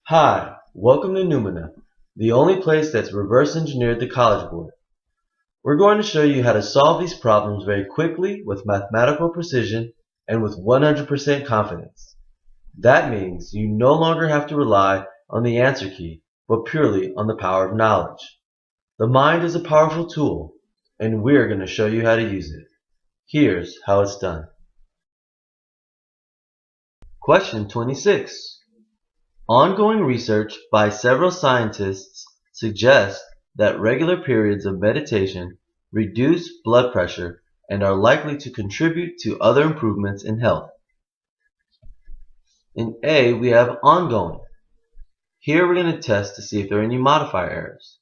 Hi, welcome to Noumena, the only place that's reverse engineered the College Board. We're going to show you how to solve these problems very quickly with mathematical precision and with 100% confidence. That means you no longer have to rely on the answer key, but purely on the power of knowledge. The mind is a powerful tool, and we're going to show you how to use it. Here's how it's done. Question 26. Ongoing research by several scientists suggests that regular periods of meditation reduce blood pressure and are likely to contribute to other improvements in health. In A, we have ongoing. Here we're going to test to see if there are any modifier errors.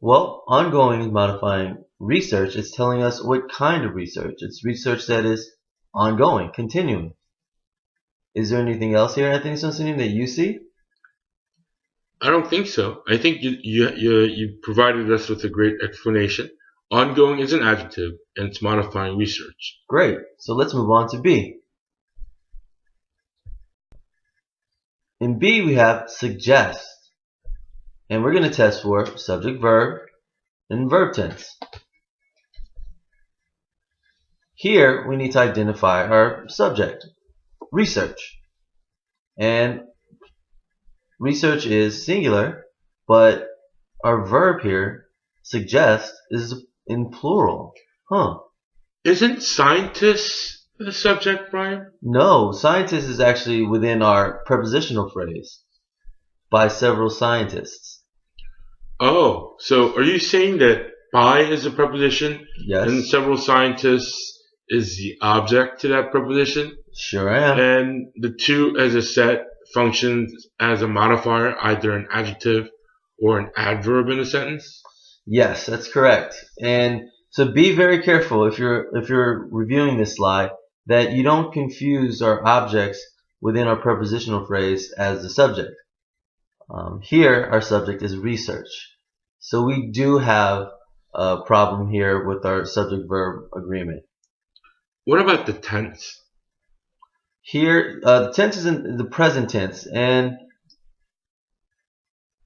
Well, ongoing is modifying research. It's telling us what kind of research. It's research that is ongoing, continuing. Is there anything else here, Anthony, something that you see? I don't think so. I think you provided us with a great explanation. Ongoing is an adjective, and it's modifying research. Great. So let's move on to B. In B, we have suggest. And we're going to test for subject, verb, and verb tense. Here, we need to identify our subject, research. And research is singular, but our verb here, suggest, is in plural. Isn't scientists the subject, Brian? No, scientist is actually within our prepositional phrase. By several scientists. Oh, so are you saying that by is a preposition? Yes. And several scientists is the object to that preposition? Sure am. And the two as a set functions as a modifier, either an adjective or an adverb in a sentence? Yes, that's correct. And so be very careful if you're reviewing this slide that you don't confuse our objects within our prepositional phrase as the subject. Here, our subject is research. So we do have a problem here with our subject-verb agreement. What about the tense? Here, the tense is in the present tense, and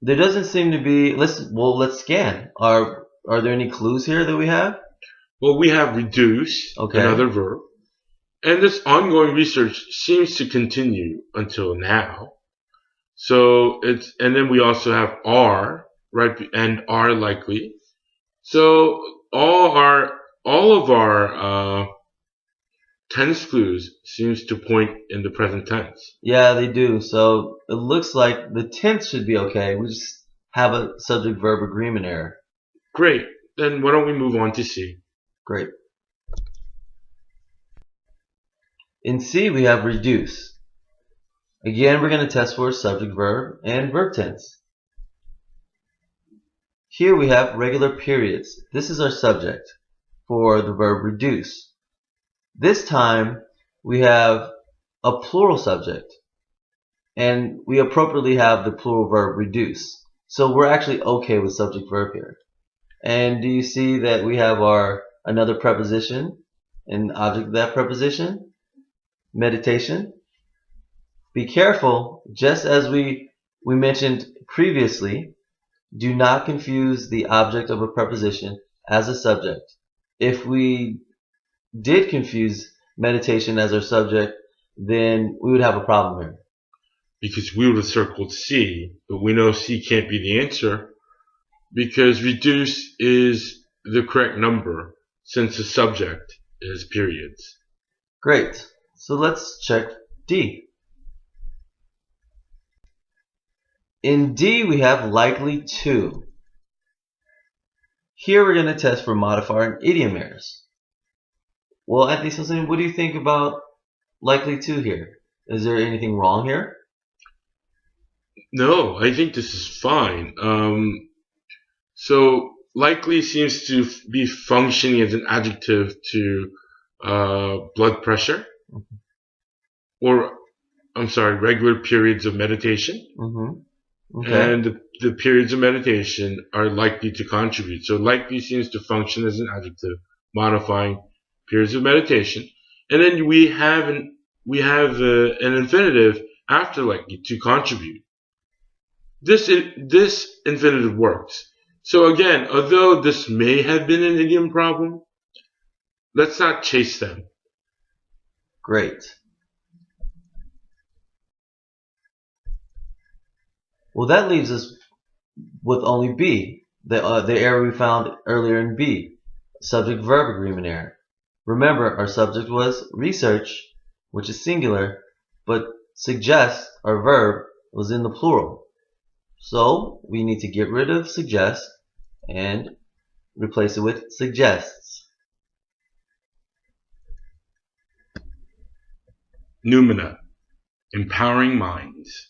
there doesn't seem to be. Let's scan. Are there any clues here that we have? Well, we have reduce, okay, another verb, and this ongoing research seems to continue until now. So and then we also have are, right, and are likely. So all of our tense clues seems to point in the present tense. Yeah, they do. So it looks like the tense should be okay. We just have a subject-verb agreement error. Great. Then why don't we move on to C? Great. In C, we have reduce. Again, we're going to test for subject, verb, and verb tense. Here we have regular periods. This is our subject for the verb reduce. This time, we have a plural subject, and we appropriately have the plural verb reduce. So we're actually okay with subject verb here. And do you see that we have our another preposition, and object of that preposition? Meditation. Be careful, just as we mentioned previously, do not confuse the object of a preposition as a subject. If we did confuse meditation as our subject, then we would have a problem here. Because we would have circled C, but we know C can't be the answer because reduce is the correct number since the subject is periods. Great. So let's check D. In D, we have likely to. Here we're going to test for modifier and idiom errors. Well, Anthony Simpson, what do you think about likely to here? Is there anything wrong here? No, I think this is fine. So likely seems to be functioning as an adjective to blood pressure, or I'm sorry, regular periods of meditation. Okay. And the periods of meditation are likely to contribute. So likely seems to function as an adjective, modifying periods of meditation. And then we have an infinitive after likely, to contribute. this infinitive works. So again, although this may have been an idiom problem, let's not chase them. Great. Well, that leaves us with only B, the error we found earlier in B, subject-verb agreement error. Remember, our subject was research, which is singular, but suggest, our verb, was in the plural. So we need to get rid of suggest and replace it with suggests. Noumena, empowering minds.